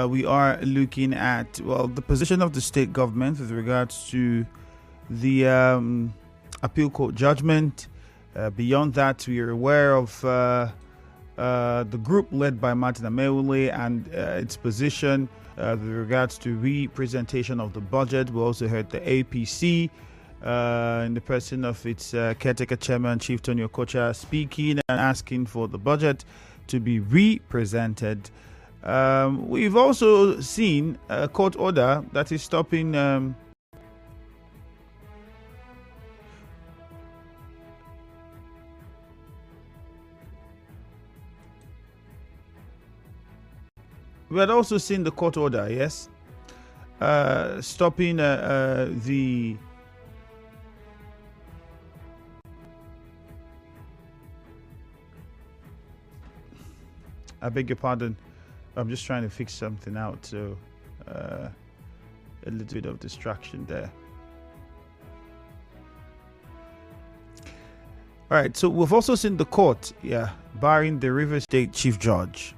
we are looking at, the position of the state government with regards to the appeal court judgment. Beyond that, we are aware of the group led by Martin Amaewule and its position with regards to representation of the budget. We also heard the APC in the person of its caretaker chairman, Chief Tony Okocha, speaking and asking for the budget to be represented. We've also seen a court order that is stopping we had also seen the court order, yes, stopping the I beg your pardon. I'm just trying to fix something out, so a little bit of distraction there. All right, so we've also seen the court, barring the Rivers State Chief Judge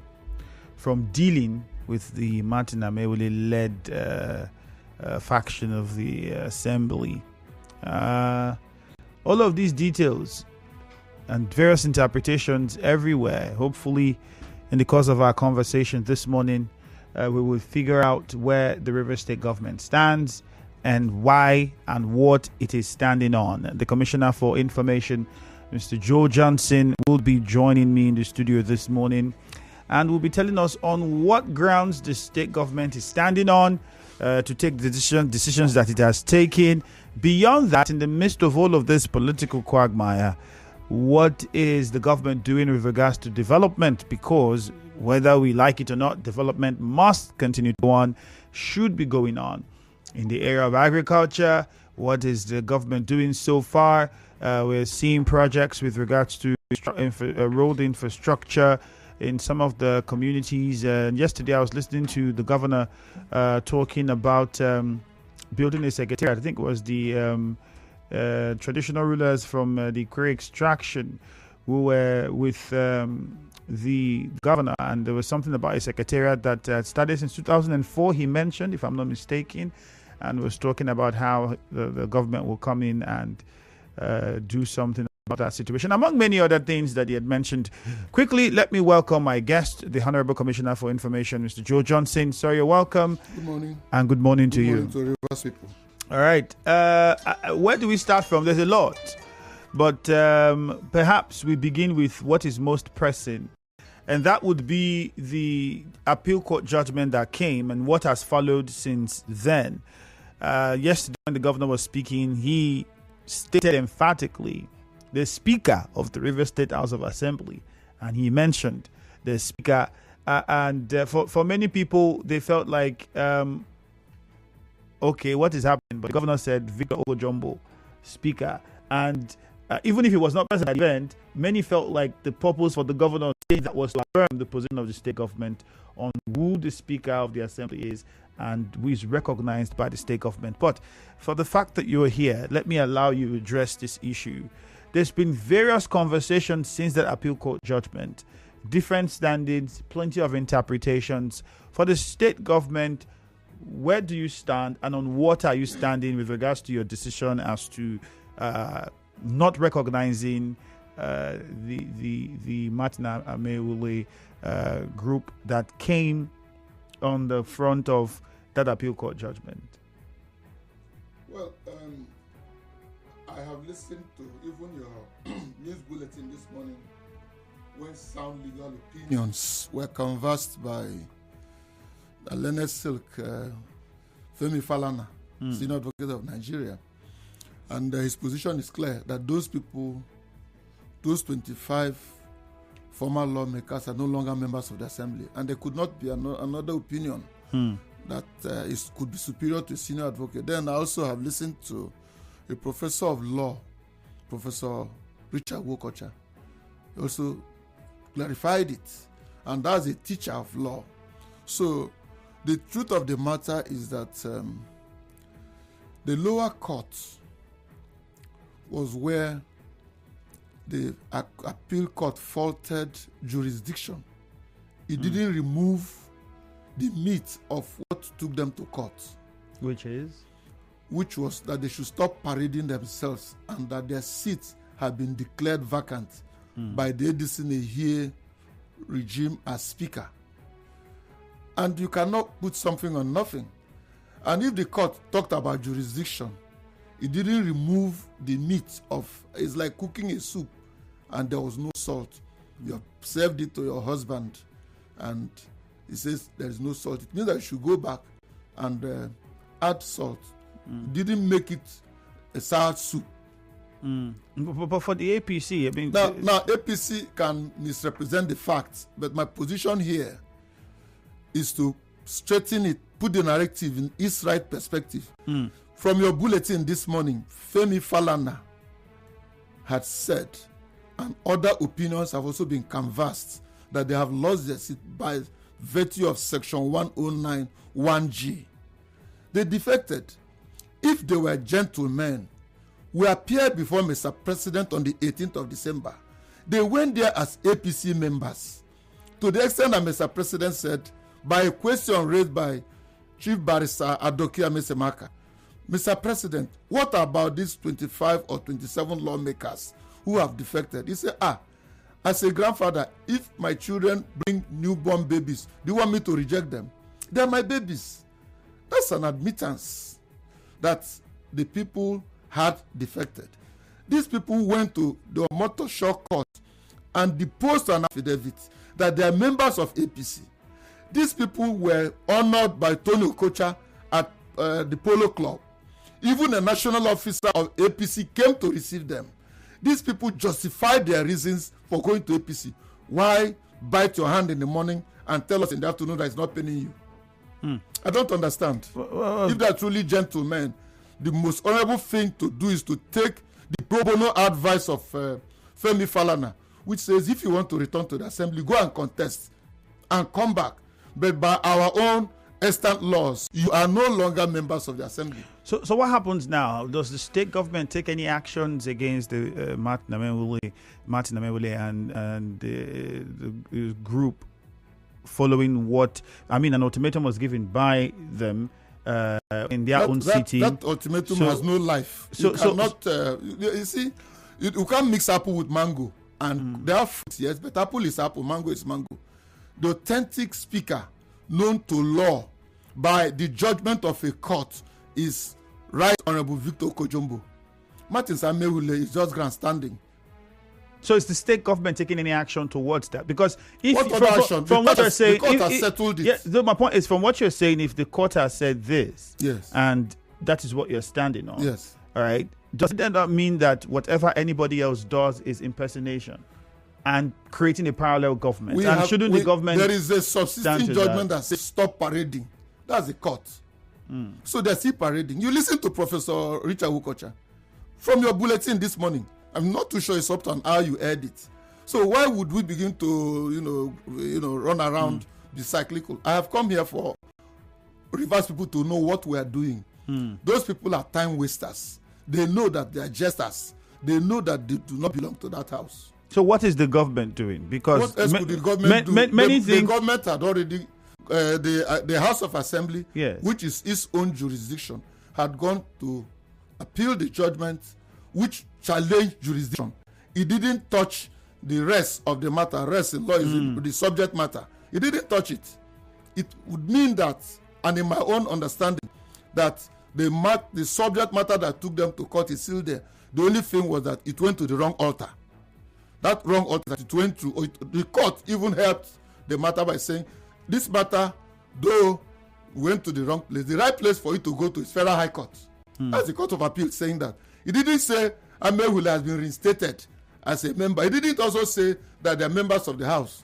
from dealing with the Martin Amaewule-led faction of the assembly. All of these details and various interpretations everywhere. Hopefully, in the course of our conversation this morning, we will figure out where the Rivers State government stands and why and what it is standing on. The Commissioner for Information, Mr. Joe Johnson, will be joining me in the studio this morning and will be telling us on what grounds the state government is standing on to take the decisions that it has taken. Beyond that, in the midst of all of this political quagmire, what is the government doing with regards to development? Because whether we like it or not, development must continue to go on, should be going on. In the area of agriculture, what is the government doing so far? We're seeing projects with regards to road infrastructure in some of the communities. Yesterday, I was listening to the governor talking about building a secretariat. I think it was the traditional rulers from the Query extraction who were with the governor, and there was something about a secretariat that started since 2004, he mentioned, if I'm not mistaken, and was talking about how the government will come in and do something about that situation, among many other things that he had mentioned. Quickly, let me welcome my guest, the Honorable Commissioner for Information, Mr. Joe Johnson. Sir, you're welcome. Good morning. And good morning to you. Good morning to Rivers people. All right. Where do we start from? There's a lot. But perhaps we begin with what is most pressing. And that would be the appeal court judgment that came and what has followed since then. Yesterday, when the governor was speaking, he stated emphatically the Speaker of the Rivers State House of Assembly. And he mentioned the Speaker. And for many people, they felt like, okay, what is happening? But the governor said Victor Ogojombo, Speaker. And even if he was not present at the event, many felt like the purpose for the governor saying that was to affirm the position of the state government on who the Speaker of the Assembly is and who is recognized by the state government. But for the fact that you're here, let me allow you to address this issue. There's been various conversations since that appeal court judgment, different standings, plenty of interpretations. For the state government, where do you stand and on what are you standing with regards to your decision as to not recognizing the Martin Amaewule group that came on the front of that appeal court judgment? Well, I have listened to even your news bulletin this morning when sound legal opinions were conversed by the learned silk Femi Falana, senior advocate of Nigeria. And his position is clear that those people, those 25 former lawmakers are no longer members of the assembly. And there could not be another opinion that could be superior to a senior advocate. Then I also have listened to a professor of law, Professor Richard Wokocha. He also clarified it. And that's a teacher of law. So the truth of the matter is that the lower court was where the appeal court faulted jurisdiction. It didn't remove the meat of what took them to court. Which is? Which was that they should stop parading themselves and that their seats have been declared vacant by the Edison Ehie regime as speaker. And you cannot put something on nothing. And if the court talked about jurisdiction, it didn't remove the meat of, it's like cooking a soup and there was no salt. You have served it to your husband and he says there is no salt. It means that you should go back and add salt. Didn't make it a sour soup. But for the APC, I mean... Now, APC can misrepresent the facts, but my position here is to straighten it, put the narrative in its right perspective. From your bulletin this morning, Femi Falana had said, and other opinions have also been canvassed, that they have lost their seat by virtue of Section 109 1G. They defected. If they were gentlemen, we appeared before Mr. President on the 18th of December. They went there as APC members. To the extent that Mr. President said, by a question raised by Chief Barrister Adokia Mesemaka, Mr. President, what about these 25 or 27 lawmakers who have defected? He said, as a grandfather, if my children bring newborn babies, do you want me to reject them? They're my babies. That's an admittance that the people had defected. These people went to the Motor Shock Court and deposed an affidavit that they are members of APC. These people were honored by Tony Okocha at the Polo Club. Even a national officer of APC came to receive them. These people justified their reasons for going to APC. Why bite your hand in the morning and tell us in the afternoon that it's not paying you? I don't understand. If they're truly gentlemen, the most honorable thing to do is to take the pro bono advice of Femi Falana, which says if you want to return to the assembly, go and contest and come back. But by our own extant laws, you are no longer members of the assembly. So what happens now? Does the state government take any actions against the Martin Amewule and the group following what, I mean, an ultimatum was given by them in their own city? That ultimatum has no life. You cannot, you see, you can't mix apple with mango. And there are fruits, yes, but apple is apple, mango is mango. The authentic speaker known to law by the judgment of a court is Right Honorable Victor Kojombo. Martin Amewule is just grandstanding. So is the state government taking any action towards that? Because if what other action? From what you're saying, the court has settled it. Yeah, my point is, from what you're saying, if the court has said this, yes, and that is what you're standing on, yes, all right, does it then not mean that whatever anybody else does is impersonation and creating a parallel government? Shouldn't the government? There is a subsisting judgment that says stop parading. That's the court. So they're still parading. You listen to Professor Richard Wukocha from your bulletin this morning. I'm not too sure it's up to how you heard it. So why would we begin to, run around the cyclical? I have come here for reverse people to know what we are doing. Those people are time wasters. They know that they are jesters. They know that they do not belong to that house. So what is the government doing? Because what else could the government do? Many things. The government had already, the House of Assembly, yes, which is its own jurisdiction, had gone to appeal the judgment which challenged jurisdiction. It didn't touch the rest of the matter. Rest in law is the subject matter. It didn't touch it. It would mean that, and in my own understanding, that the subject matter that took them to court is still there. The only thing was that it went to the wrong altar. That wrong altar that it went to, the court even helped the matter by saying, this matter, though went to the wrong place, the right place for it to go to is Federal High Court. That's the Court of Appeal saying that. It didn't say Amewule has been reinstated as a member. It didn't also say that they're members of the House.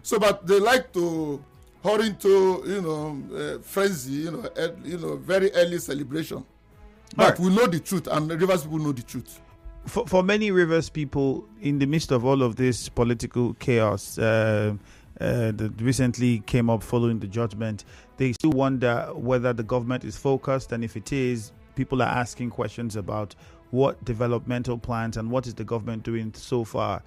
So, but they like to hurry into, frenzy, very early celebration. But we know the truth, and the Rivers people know the truth. For many Rivers people, in the midst of all of this political chaos that recently came up following the judgment, they still wonder whether the government is focused, and if it is, people are asking questions about what developmental plans and what is the government doing so far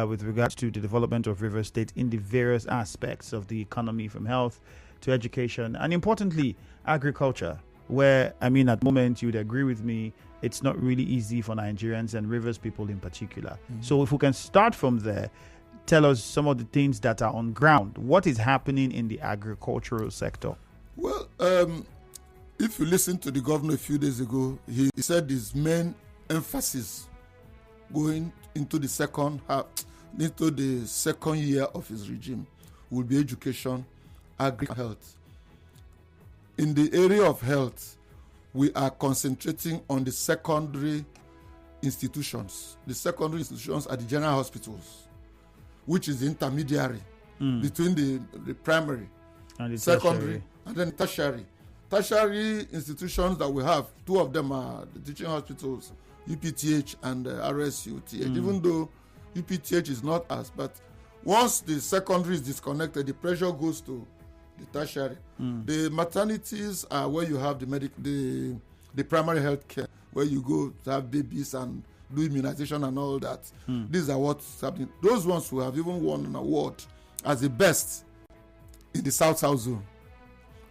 with regards to the development of Rivers State in the various aspects of the economy, from health to education, and importantly, agriculture, where, I mean, at the moment, you'd agree with me, it's not really easy for Nigerians and Rivers people in particular. So if we can start from there, tell us some of the things that are on ground. What is happening in the agricultural sector? Well, if you listen to the governor a few days ago, he said his main emphasis going into the second year of his regime will be education, health. In the area of health, we are concentrating on the secondary institutions. The secondary institutions are the general hospitals, which is the intermediary between the primary, And the secondary, and then tertiary. Tertiary institutions that we have, two of them are the teaching hospitals, UPTH and RSUTH. Even though UPTH is not us, but once the secondary is disconnected, the pressure goes to the tertiary. The maternities are where you have the primary health care, where you go to have babies and do immunization and all that. These are what's happening. Those ones who have even won an award as the best in the South Zone.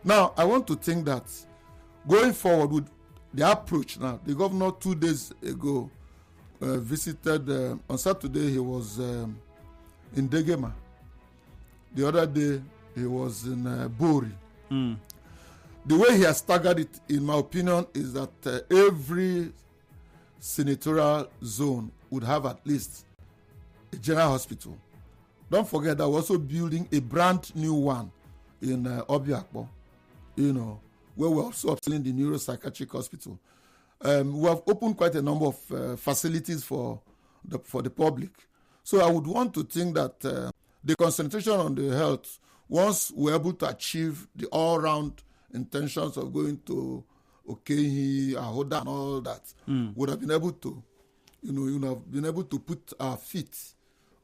Now, I want to think that going forward with the approach now, the governor 2 days ago visited, on Saturday he was in Degema. The other day he was in Bori. The way he has staggered it, in my opinion, is that every senatorial zone would have at least a general hospital. Don't forget that we're also building a brand new one in Obiakpo, where we're also upselling the neuropsychiatric hospital. We have opened quite a number of facilities for the public. So I would want to think that the concentration on the health, once we're able to achieve the all-round intentions of going to Okehi, Ahoda, and all that, would have been able to, have been able to put our feet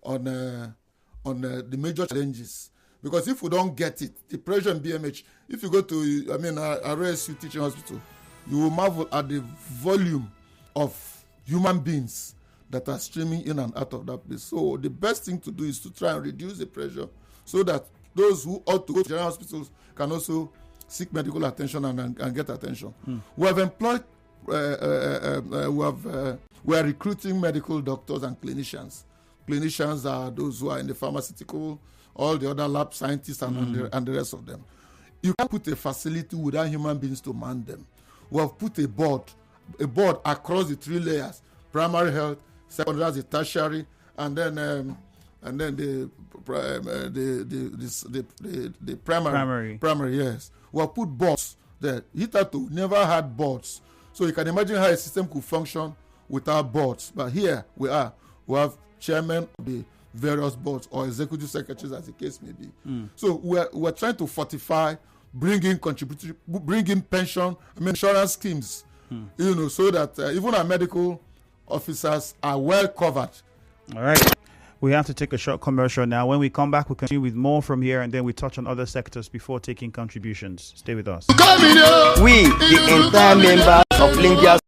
on the major challenges. Because if we don't get it, the pressure in BMH, if you go to, RSU Teaching Hospital, you will marvel at the volume of human beings that are streaming in and out of that place. So the best thing to do is to try and reduce the pressure so that those who ought to go to general hospitals can also seek medical attention and get attention. We have employed, we are recruiting medical doctors and clinicians. Clinicians are those who are in the pharmaceutical, all the other lab scientists and the rest of them. You can't put a facility without human beings to man them. We have put a board across the three layers: primary health, secondary, tertiary, and then the primary. Primary, yes. We have put boards there. Hitherto never had boards, so you can imagine how a system could function without boards. But here we are. We have chairmen of the various boards or executive secretaries, as the case may be. So we're trying to fortify, bring in pension, insurance schemes, so that even our medical officers are well covered. All right. We have to take a short commercial now. When we come back, we'll continue with more from here, and then we touch on other sectors before taking contributions. Stay with us. We, the entire members of Lindia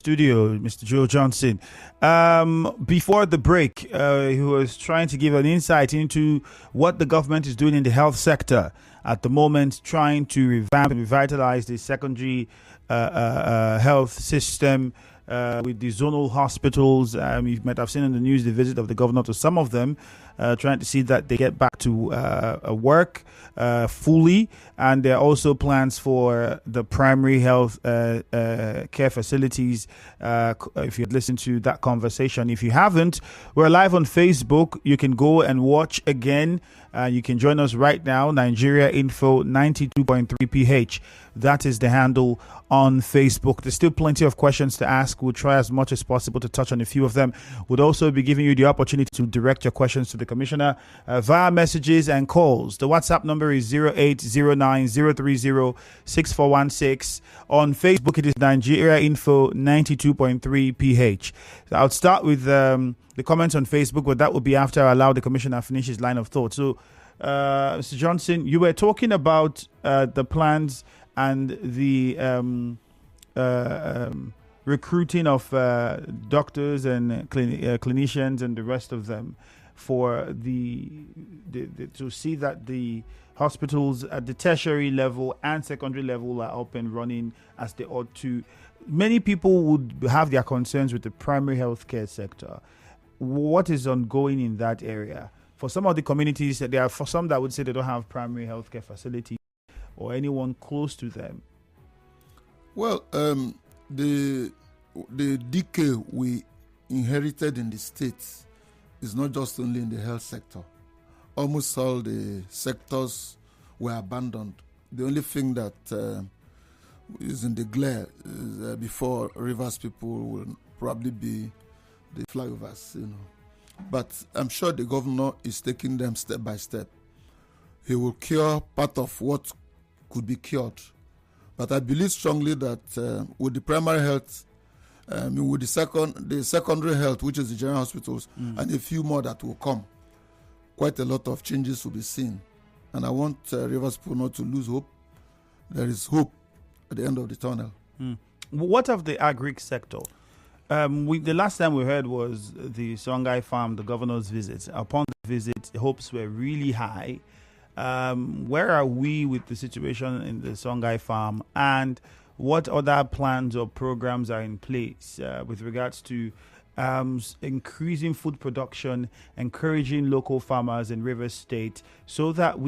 studio, Mr. Joe Johnson. Before the break, he was trying to give an insight into what the government is doing in the health sector at the moment, trying to revamp and revitalize the secondary health system with the zonal hospitals. You might have seen in the news the visit of the governor to some of them, trying to see that they get back to work fully. And there are also plans for the primary health care facilities. If you had listened to that conversation, if you haven't, we're live on Facebook. You can go and watch again. You can join us right now, Nigeria Info 92.3 PH. That is the handle on Facebook. There's still plenty of questions to ask. We'll try as much as possible to touch on a few of them. We'll also be giving you the opportunity to direct your questions to the Commissioner via messages and calls. The WhatsApp number is 0809-030-6416. On Facebook, it is Nigeria Info 92.3 PH. So I'll start with the comments on Facebook, but that will be after I allow the Commissioner finish his line of thought. So, Mr. Johnson, you were talking about the plans and the recruiting of doctors and clinicians and the rest of them for to see that the hospitals at the tertiary level and secondary level are up and running as they ought to. Many people would have their concerns with the primary healthcare sector. What is ongoing in that area? For some of the communities, there are for some that would say they don't have primary healthcare facilities or anyone close to them. Well, the decay we inherited in the states is not just only in the health sector. Almost all the sectors were abandoned. The only thing that is in the glare is before Rivers people will probably be the flyovers, But I'm sure the governor is taking them step by step. He will cure part of what could be cured. But I believe strongly that with the primary health, with the secondary health, which is the general hospitals, and a few more that will come, quite a lot of changes will be seen. And I want Rivers people not to lose hope. There is hope at the end of the tunnel. What of the agri sector? The last time we heard was the Songhai farm, the governor's visit. Upon the visit, the hopes were really high. Where are we with the situation in the Songhai farm, and what other plans or programs are in place with regards to increasing food production, encouraging local farmers in Rivers State, so that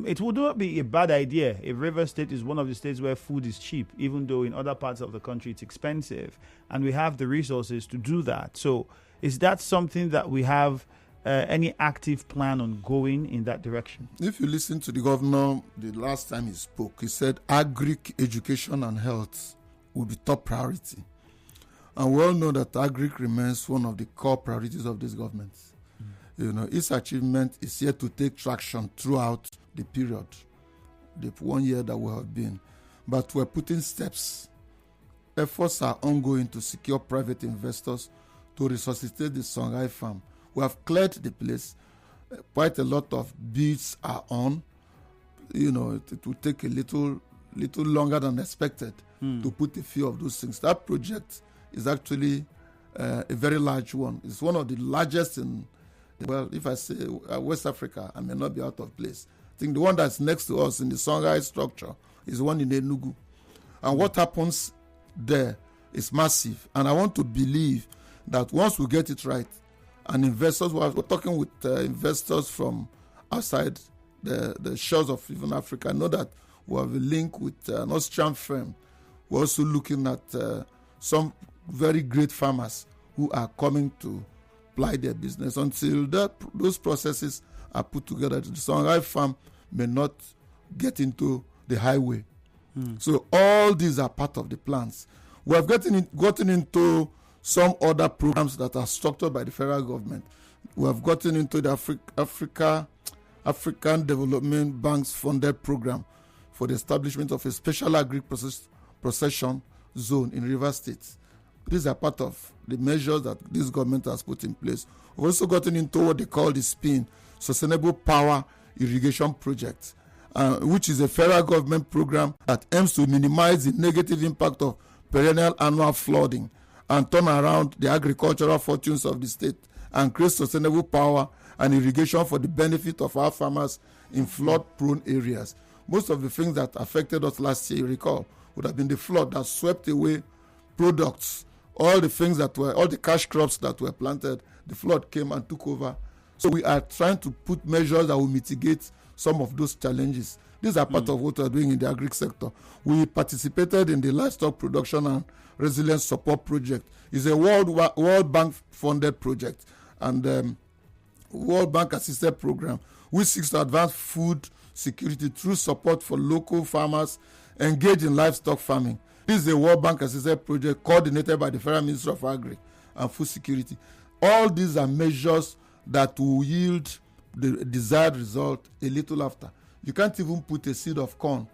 it would not be a bad idea if Rivers State is one of the states where food is cheap, even though in other parts of the country it's expensive, and we have the resources to do that. So is that something that we have any active plan on going in that direction? If you listen to the governor, the last time he spoke, he said agri education and health will be top priority. And we all know that agri remains one of the core priorities of this government. Its achievement is yet to take traction throughout the period, the 1 year that we have been. But we're putting steps. Efforts are ongoing to secure private investors to resuscitate the Songhai farm. We have cleared the place. Quite a lot of bids are on. It will take a little longer than expected to put a few of those things. That project is actually a very large one. It's one of the largest in, if I say West Africa, I may not be out of place. I think the one that's next to us in the Songhai structure is the one in Enugu. And what happens there is massive. And I want to believe that once we get it right, and investors, we're talking with investors from outside the shores of even Africa. I know that we have a link with an Austrian firm. We're also looking at some very great farmers who are coming to ply their business. Until those processes are put together, the Songhai farm may not get into the highway. So all these are part of the plans. We have gotten into some other programs that are structured by the federal government. We have gotten into the African Development Bank's funded program for the establishment of a special agri-procession zone in Rivers State. These are part of the measures that this government has put in place. We've also gotten into what they call the SPIN, Sustainable Power Irrigation Project, which is a federal government program that aims to minimize the negative impact of perennial annual flooding and turn around the agricultural fortunes of the state and create sustainable power and irrigation for the benefit of our farmers in flood-prone areas. Most of the things that affected us last year, you recall, would have been the flood that swept away products, all the cash crops that were planted. The flood came and took over. So we are trying to put measures that will mitigate some of those challenges. These are part of what we are doing in the agri sector. We participated in the livestock production and resilience support project. It's a World Bank funded project and World Bank assisted program which seeks to advance food security through support for local farmers engaged in livestock farming. This is a World Bank assisted project coordinated by the Federal Ministry of Agri and Food Security. All these are measures that will yield the desired result a little after. You can't even put a seed of corn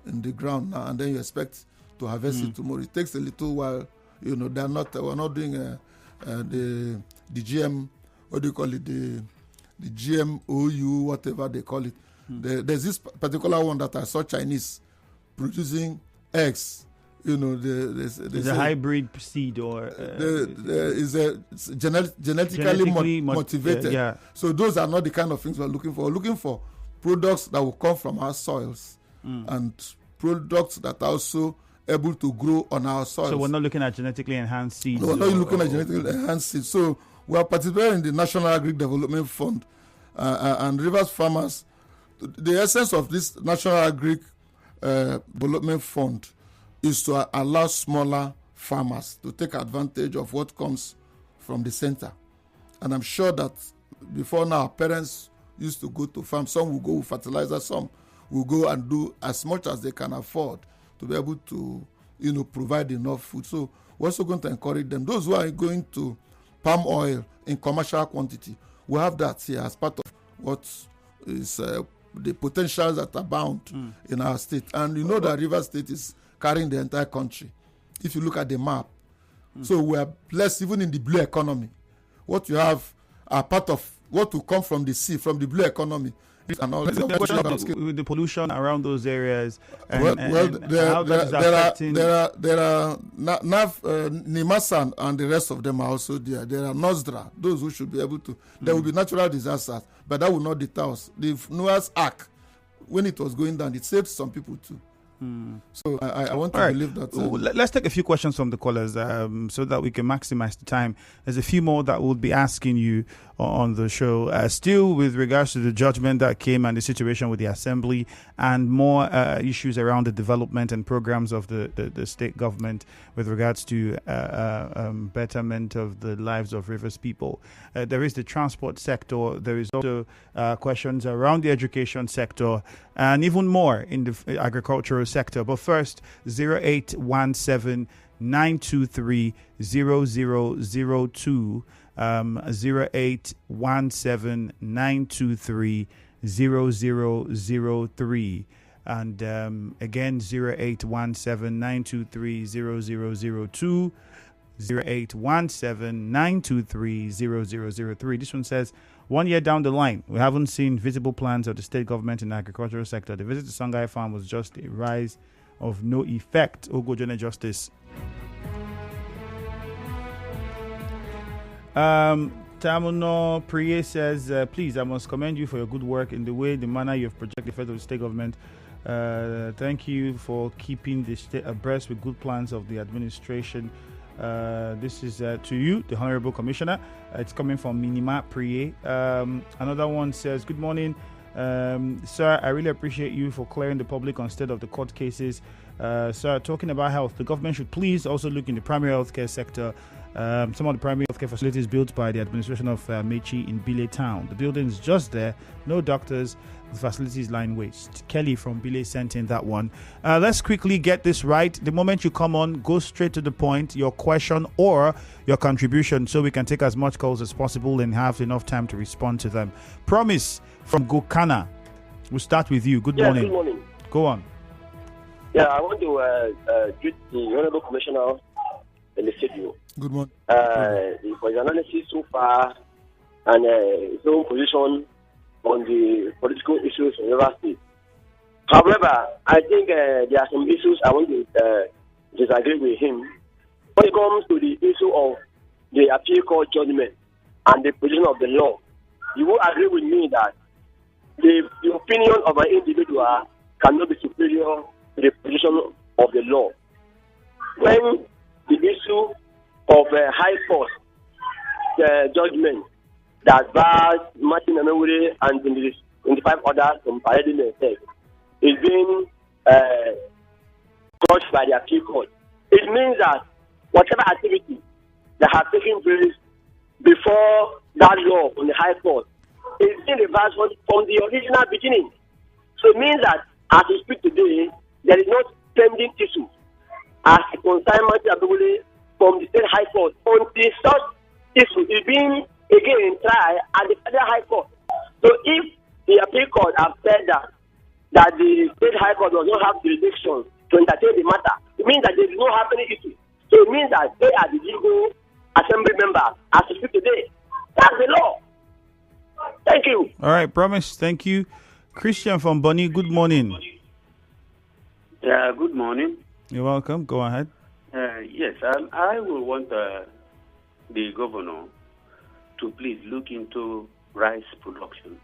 in the ground now and then you expect to harvest it tomorrow. It takes a little while. You know, we're not doing the GM, what do you call it, the GMOU, whatever they call it. There's this particular one that I saw Chinese producing eggs. You know, there's a hybrid seed or is a genetically motivated. Yeah. So those are not the kind of things we're looking for. We're looking for products that will come from our soils and products that are also able to grow on our soils. So we're not looking at genetically enhanced seeds. No, we're not looking at genetically enhanced seeds. So we are participating in the National Agri Development Fund and Rivers Farmers. The essence of this National Agri Development Fund is to allow smaller farmers to take advantage of what comes from the center. And I'm sure that before now, our parents used to go to farm. Some will go with fertilizer, some will go and do as much as they can afford to be able to, provide enough food. So we're also going to encourage them. Those who are going to palm oil in commercial quantity, we have that here as part of what is the potentials that abound in our state. And you know that Rivers State is carrying the entire country. If you look at the map. So we are blessed even in the blue economy. What you have are part of what will come from the sea, from the blue economy. And all with the pollution around those areas. There are Nimasan and the rest of them are also there. There are Nostra, those who should be able to. There will be natural disasters, but that will not deter us. The Noah's Ark, when it was going down, it saved some people too. So I want to believe that. Let's take a few questions from the callers so that we can maximize the time. There's a few more that we'll be asking you on the show. Still with regards to the judgment that came and the situation with the assembly and more issues around the development and programs of the state government with regards to betterment of the lives of Rivers people. There is the transport sector. There is also questions around the education sector and even more in the agricultural sector. But first, 0817 923 0002, 0817 923 0003, and again 0817 923 0002, 0817 923 0003. This one says, 1 year down the line, we haven't seen visible plans of the state government in the agricultural sector. The visit to Songhai Farm was just a rise of no effect. Ogojone Justice. Tamuno Priye says, please, I must commend you for your good work in the manner you have projected the federal state government. Thank you for keeping the state abreast with good plans of the administration. This is to you, the Honorable Commissioner. It's coming from Minima Priye. Another one says, good morning. Sir, I really appreciate you for clearing the public on state of the court cases. Sir, talking about health, the government should please also look in the primary healthcare sector. Some of the primary healthcare facilities built by the administration of Mechi in Bile town. The building is just there, no doctors, the facilities lying waste. Kelly from Bile sent in that one. Let's quickly get this right. The moment you come on, go straight to the point, your question or your contribution, so we can take as much calls as possible and have enough time to respond to them. Promise from Gokana. We'll start with you. Good morning. Good morning. Go on. Yeah, I want to greet the Honorable Commissioner in the studio. Good morning. For his analysis so far and his own position on the political issues in River State. However, I think there are some issues I want to disagree with him. When it comes to the issue of the appeal court judgment and the position of the law, you will agree with me that the opinion of an individual cannot be superior to the position of the law. When the issue of high court judgment that bars Martin Amewure and 25 others from parading themselves is being judged by the appeal court, it means that whatever activity that has taken place before that law on the high court is being reversed from the original beginning. So it means that as we speak today, there is no pending issue as concerning Martin Amewure from the state high court until such issue is being again tried at the federal high court. So if the appeal court have said that the state high court does not have jurisdiction to entertain the matter, it means that there is no happening issue. So it means that they are the legal assembly members as we speak today. That's the law. Thank you. All right, promise. Thank you. Christian from Bonny, good morning. Yeah, good morning. You're welcome. Go ahead. Yes, I will want the governor to please look into rice production.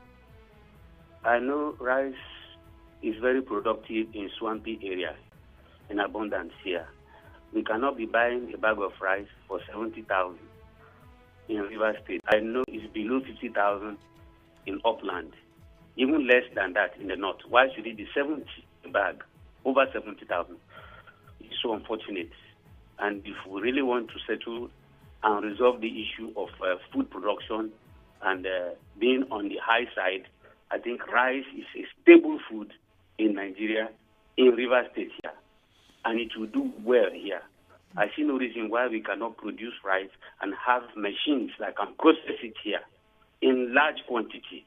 I know rice is very productive in swampy areas in abundance here. We cannot be buying a bag of rice for 70,000 in River State. I know it's below 50,000 in upland, even less than that in the north. Why should it be 70 a bag, over 70,000? It's so unfortunate. And if we really want to settle and resolve the issue of food production and being on the high side, I think rice is a stable food in Nigeria, in River State here, and it will do well here. I see no reason why we cannot produce rice and have machines that can process it here in large quantity.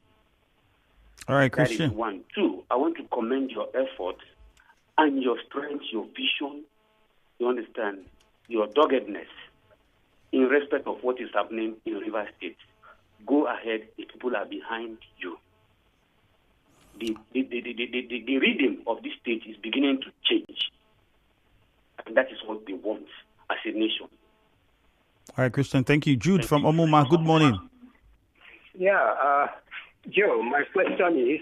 All right, Christian. That is one. Two, I want to commend your effort and your strength, your vision, you understand, your doggedness in respect of what is happening in River State. Go ahead, the people are behind you. The rhythm of this state is beginning to change. And that is what they want as a nation. All right, Christian, thank you. Jude from Omuma, good morning. Yeah, Joe, my question is,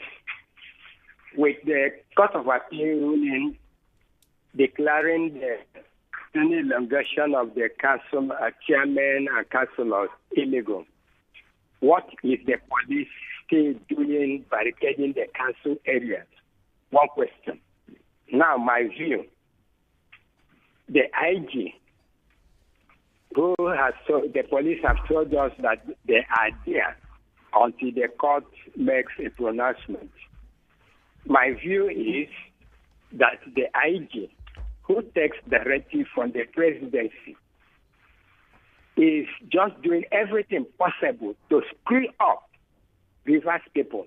with the Court of Appeal ruling declaring the elongation of the council chairman and councillors illegal, what is the police still doing barricading the council areas? One question. Now, my view, the IG, the police have told us that they are there until the court makes a pronouncement. My view is that the IG, who takes directive from the presidency, is just doing everything possible to screw up Rivers people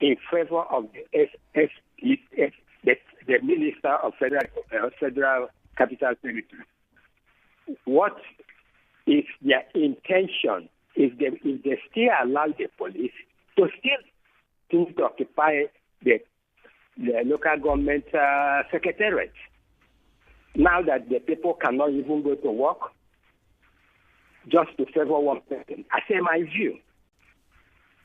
in favor of the Minister of Federal Capital Territory. What is their intention? If they still allow the police to still to occupy the local government secretariat, now that the people cannot even go to work, just to favor one person. I say my view.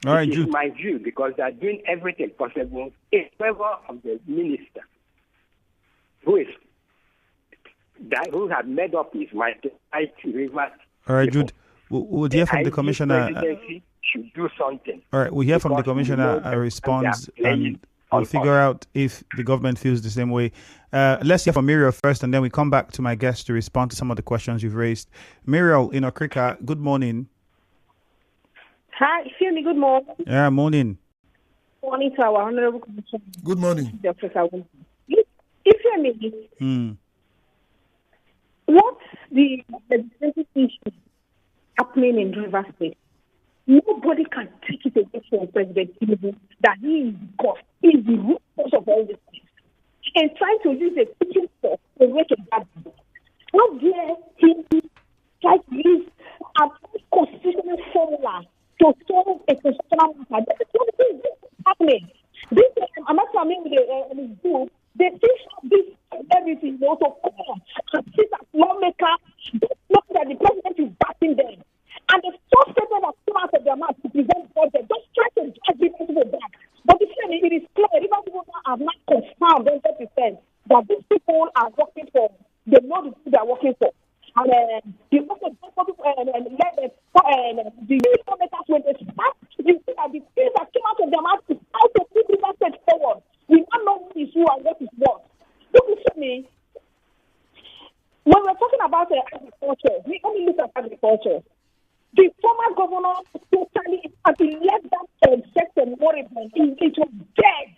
All right, it Jude. is my view, because they are doing everything possible in favor of the minister who have made up his mind to fight Rivers. All right, Jude. We'll hear from the commissioner. Presidency should do something. All right, we'll hear from the commissioner a response, and we'll figure out if the government feels the same way. Let's hear from Muriel first, and then we come back to my guest to respond to some of the questions you've raised. Muriel in Okrika, good morning. Hi, Femi, good morning. Yeah, morning. Morning to our Honorable Commissioner. Good morning. Femi, what's the legislative issue happening in River State? Nobody can take it away from President Tinubu that he is God. He is the root cause of all these things. And trying to use a teaching force to make a bad book. Not there he tries to use a constitutional formula to solve a constitutional matter. This is what is happening. This I'm not coming with a group. They think this everything also come and sit lawmakers don't know that the president is backing them. And the first statement that came out of their mouth to present budget, just try to drag Rivers people back. But it is clear, Rivers people have not confirmed 100% that these people are working for, they know the people they are working for. And the lawmakers, when they start, you see that the things that came out of their mouth is how to put Rivers State forward. We don't know who is who and what is what. Look at me. When we're talking about agriculture, we only look at agriculture. The former governor totally left that sector moribund. It was dead.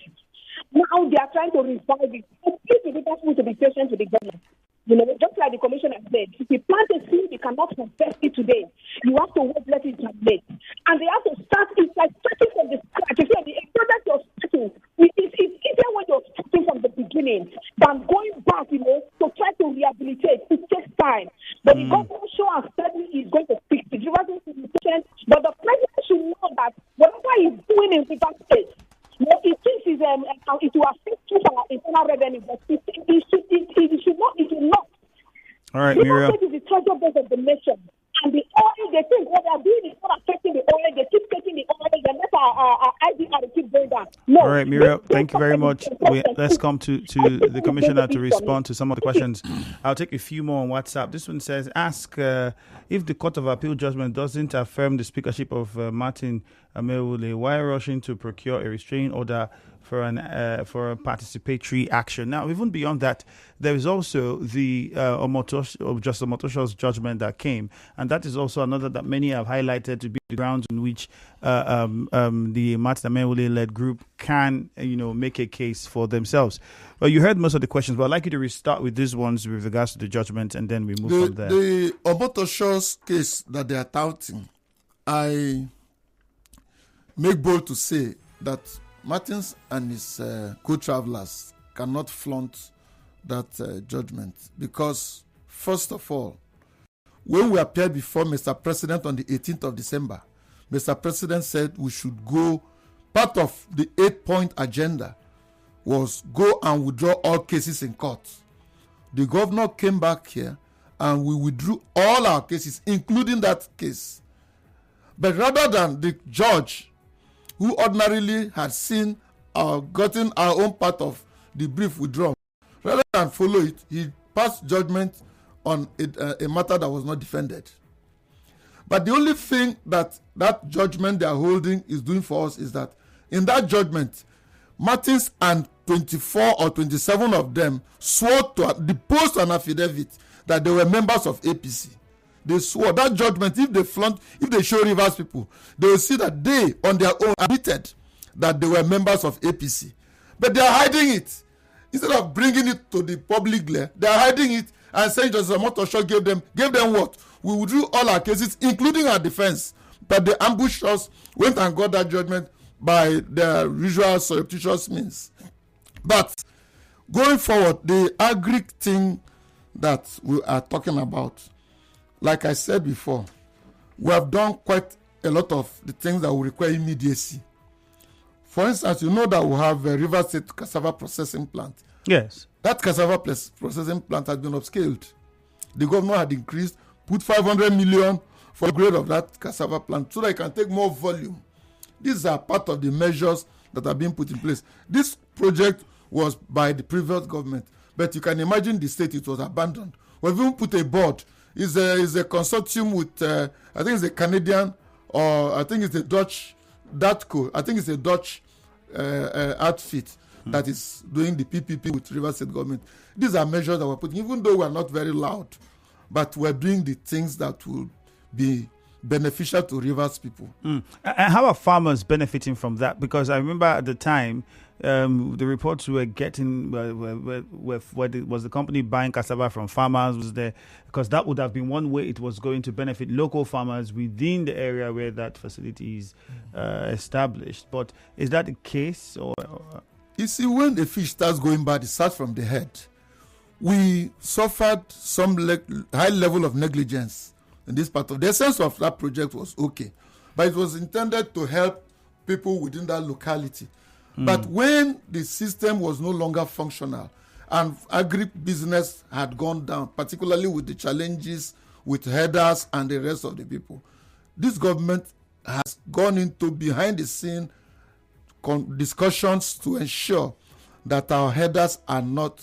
Now they are trying to revive it. It's difficult to be patient with the government. You know, just like the commissioner said, if you plant a seed, you cannot harvest it today. You have to wait, let it germinate. And they have to start, it's like starting from the scratch. You see, the product you're starting, it's easier when you're starting from the beginning than going back, you know, to try to rehabilitate. It takes time. But the government show and steadily is going to fix it. You have to be patient. But the president should know that whatever he's doing in Rivers State, it thinks it will affect our internal revenue, but it should not. It will not. All right, Rivers State is the treasure base of the nation, and the oil they think what they are doing is not affecting the oil. They keep taking the oil, and let our IDR keep going down. No. All right, Muriel, thank you very much. Let's come to the commissioner to respond to some of the questions. I'll take a few more on WhatsApp. This one says, ask if the Court of Appeal judgment doesn't affirm the speakership of Martin Amewule, why rushing to procure a restraining order for a participatory action? Now, even beyond that, there is also the Justice Omotosho's judgment that came, and that is also another that many have highlighted to be the grounds in which the Martin Amewule-led group can, make a case for themselves. Well, you heard most of the questions, but I'd like you to restart with these ones with regards to the judgment, and then we move from there. The Omotosho's case that they are touting, I make bold to say that Martins and his co-travelers cannot flaunt that judgment because, first of all, when we appeared before Mr. President on the 18th of December, Mr. President said we should go, part of the 8-point agenda was go and withdraw all cases in court. The governor came back here and we withdrew all our cases, including that case. But rather than the judge who ordinarily had seen or gotten our own part of the brief withdrawn, rather than follow it, he passed judgment on a matter that was not defended. But the only thing that judgment they are holding is doing for us is that in that judgment, Martins and 24 or 27 of them swore to depose an affidavit that they were members of APC. They swore that judgment, if they show Rivers people, they will see that they on their own admitted that they were members of APC. But they are hiding it. Instead of bringing it to the public glare, they are hiding it and saying Justice Omotosho gave them what? We withdrew all our cases, including our defense. But they ambushed us, went and got that judgment by their usual surreptitious means. But going forward, the agri thing that we are talking about, like I said before, we have done quite a lot of the things that will require immediacy. For instance, you know that we have a River State cassava processing plant. Yes. That cassava processing plant has been upscaled. The governor had increased, put 500 million for the grade of that cassava plant so that it can take more volume. These are part of the measures that are being put in place. This project was by the previous government, but you can imagine the state it was abandoned. We've even put a board. It's a consortium with, I think it's a Canadian, or I think it's a Dutch, DATCO. I think it's a Dutch outfit that is doing the PPP with River State government. These are measures that we're putting, even though we're not very loud, but we're doing the things that will be beneficial to Rivers people. And how are farmers benefiting from that? Because I remember at the time, the reports we were getting was the company buying cassava from farmers was there, because that would have been one way it was going to benefit local farmers within the area where that facility is established. But is that the case? Or you see, when the fish starts going bad, it starts from the head. We suffered some high level of negligence in this part of the essence of that project was okay, but it was intended to help people within that locality. But when the system was no longer functional and agribusiness had gone down, particularly with the challenges with herders and the rest of the people. This government has gone into behind the scene discussions to ensure that our herders are not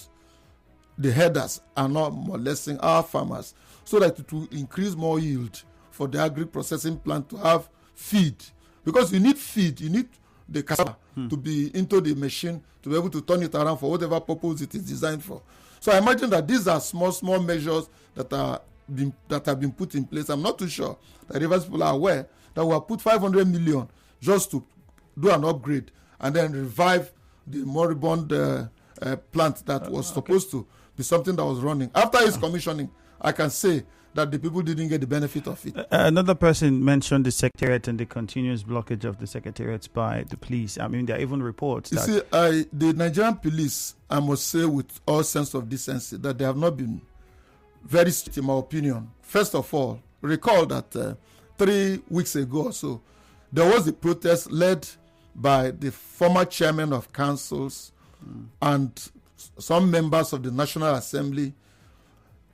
molesting our farmers, so that it will increase more yield for the agri-processing plant to have feed. Because you need feed, you need the cassava to be into the machine to be able to turn it around for whatever purpose it is designed for. So I imagine that these are small measures that have been put in place. I'm not too sure that Rivers people are aware that we have put 500 million just to do an upgrade and then revive the moribund plant that was supposed to be something that was running. After its commissioning, I can say that the people didn't get the benefit of it. Another person mentioned the secretariat and the continuous blockage of the secretariats by the police. I mean, there are even reports. You see, the Nigerian police, I must say with all sense of decency, that they have not been very strict in my opinion. First of all, recall that 3 weeks ago or so, there was a protest led by the former chairman of councils and some members of the National Assembly,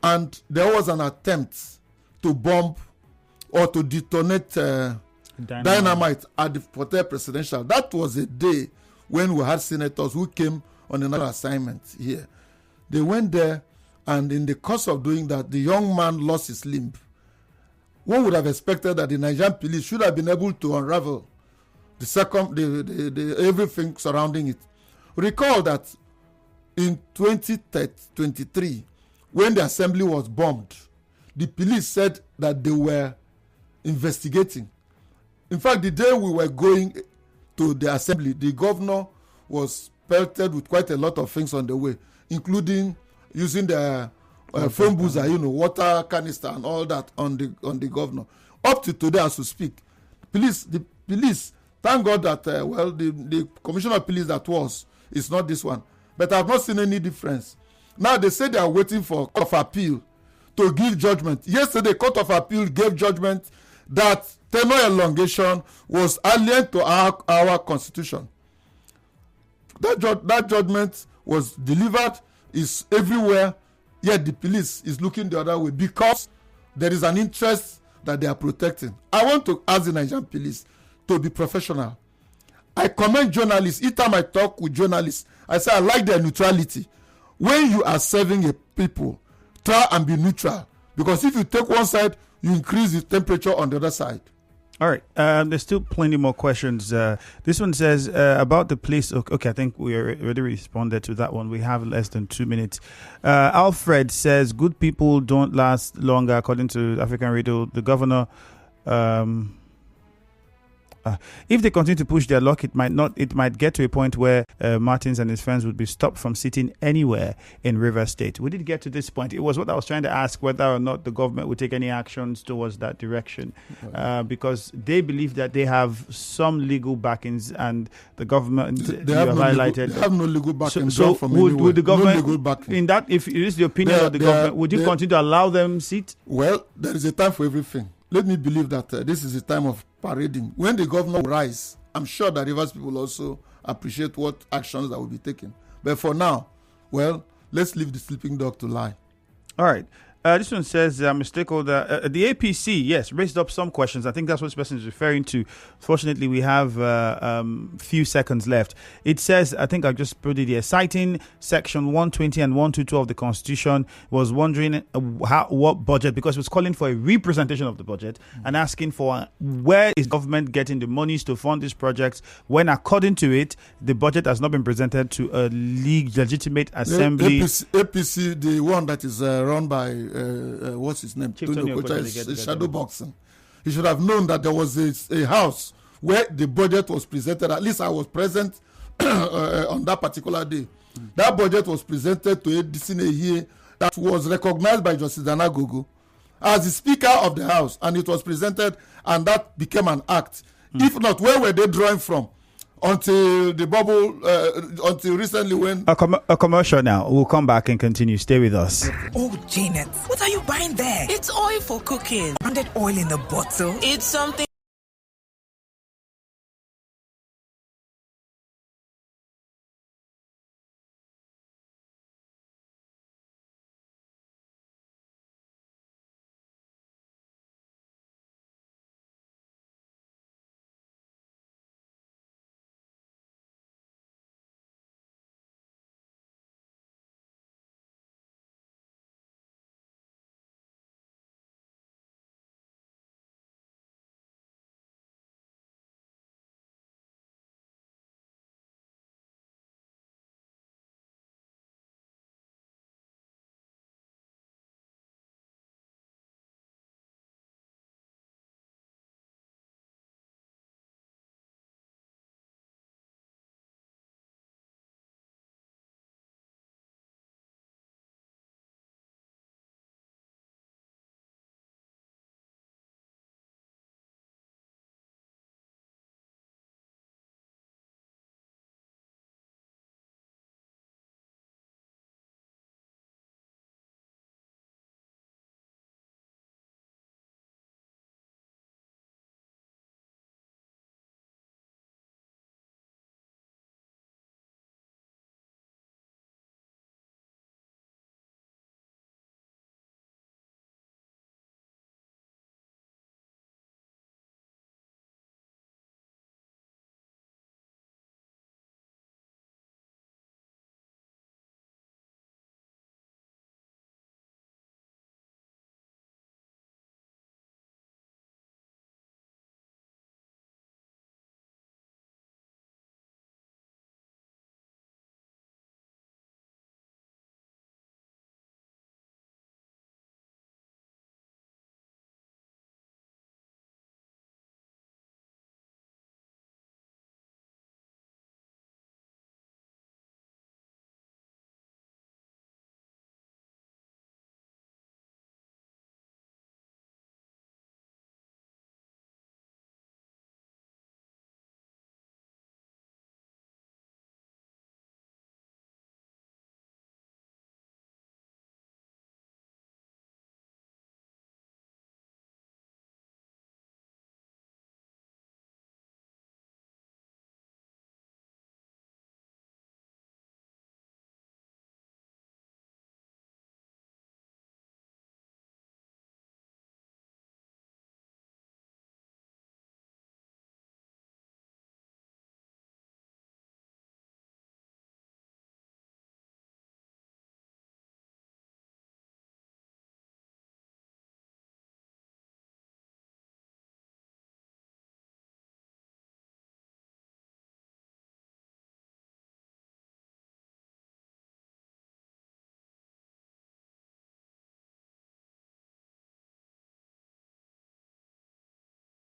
and there was an attempt to bomb or to detonate dynamite at the Hotel Presidential. That was a day when we had senators who came on another assignment here. They went there, and in the course of doing that, the young man lost his limb. One would have expected that the Nigerian police should have been able to unravel the everything surrounding it. Recall that in 2023, when the assembly was bombed, the police said that they were investigating. In fact, the day we were going to the assembly, the governor was pelted with quite a lot of things on the way, including using the phone boozer, water canister and all that on the governor. Up to today, as we speak, the police, thank God that the commissioner of police that is not this one, but I have not seen any difference. Now they say they are waiting for Court of Appeal to give judgment. Yesterday, Court of Appeal gave judgment that tenure elongation was alien to our constitution. That judgment was delivered, is everywhere, yet the police is looking the other way because there is an interest that they are protecting. I want to ask the Nigerian police to be professional. I commend journalists. Each time I talk with journalists, I say I like their neutrality. When you are serving a people, try and be neutral. Because if you take one side, you increase the temperature on the other side. All right. There's still plenty more questions. This one says about the police. Okay, I think we already responded to that one. We have less than 2 minutes. Alfred says good people don't last longer, according to African Radio. The governor, if they continue to push their luck, it might get to a point where Martins and his friends would be stopped from sitting anywhere in Rivers State. We did get to this point. It was what I was trying to ask, whether or not the government would take any actions towards that direction, because they believe that they have some legal backings, and the government they have no legal backings. So would the government, in that, if it is the opinion of the government, would you continue to allow them sit? Well, there is a time for everything. Let me believe that this is a time of parading. When the governor will rise, I'm sure that Rivers people also appreciate what actions that will be taken. But for now, well, let's leave the sleeping dog to lie. All right. This one says, I'm a stakeholder. The APC, yes, raised up some questions. I think that's what this person is referring to. Fortunately, we have few seconds left. It says, I think I just put it here, citing section 120 and 122 of the Constitution, was wondering what budget, because it was calling for a representation of the budget and asking for where is government getting the monies to fund these projects when, according to it, the budget has not been presented to a legitimate assembly. APC, the one that is run by what's his name? Shadow boxing. He should have known that there was a house where the budget was presented. At least I was present on that particular day. That budget was presented to a here that was recognized by Justice Dana Gogo as the Speaker of the House, and it was presented, and that became an act. If not, where were they drawing from? Until the bubble, until recently when... A commercial now. We'll come back and continue. Stay with us. Oh, Janet, what are you buying there? It's oil for cooking. Branded oil in a bottle? It's something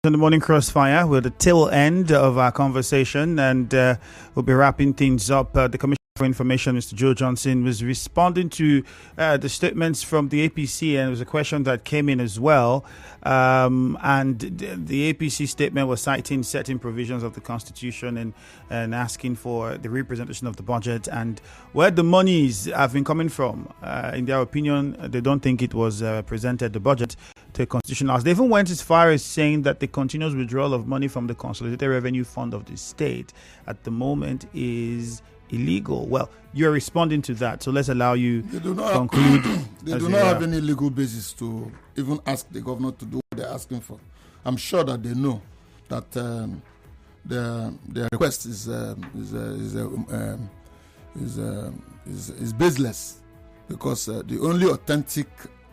In the morning crossfire, we're at the tail end of our conversation, and we'll be wrapping things up. The Commissioner for Information, Mr. Joe Johnson, was responding to the statements from the APC, and it was a question that came in as well. And the APC statement was citing certain provisions of the Constitution and asking for the representation of the budget and where the monies have been coming from. In their opinion, they don't think it was presented, the budget, to Constitutional House. They even went as far as saying that the continuous withdrawal of money from the Consolidated Revenue Fund of the state at the moment is illegal. Well, you're responding to that, so let's allow you to conclude. They do not have any legal basis to even ask the governor to do what they're asking for. I'm sure that they know that their request is baseless, because the only authentic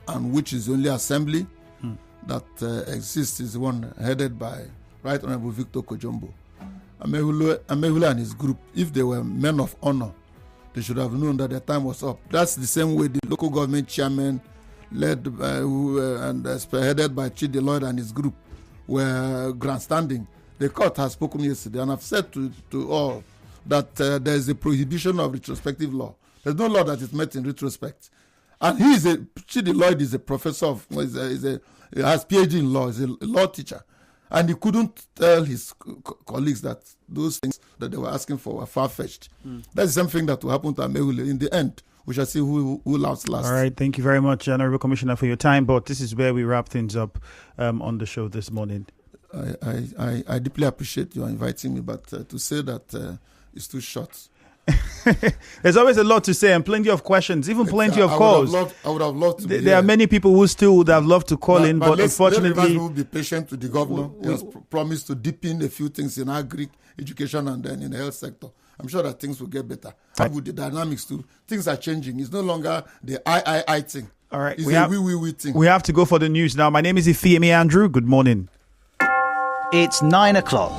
and which is the only assembly that exists is the one headed by Right Honorable Victor Kojombo. Amehule and his group, if they were men of honor, they should have known that their time was up. That's the same way the local government chairman, led and spearheaded by Chidi Lloyd and his group, were grandstanding. The court has spoken yesterday, and I've said to all that there is a prohibition of retrospective law. There's no law that is met in retrospect. And Chidi Lloyd is a professor he has PhD in law, he's a law teacher. And he couldn't tell his colleagues that those things that they were asking for were far-fetched. That's the same thing that will happen to Amehule. In the end, we shall see who laughs last. All right. Thank you very much, Honorable Commissioner, for your time. But this is where we wrap things up on the show this morning. I deeply appreciate you inviting me, but to say that it's too short. There's always a lot to say and plenty of questions, even plenty of calls. I would have loved to be There are many people who still would have loved to call in, but unfortunately... we will be patient with the governor. He has promised to dip in a few things in agri, education, and then in the health sector. I'm sure that things will get better. And with the dynamics too, things are changing. It's no longer the I thing. All right. It's we thing. We have to go for the news now. My name is Ifeemi Andrew. Good morning. It's 9 o'clock.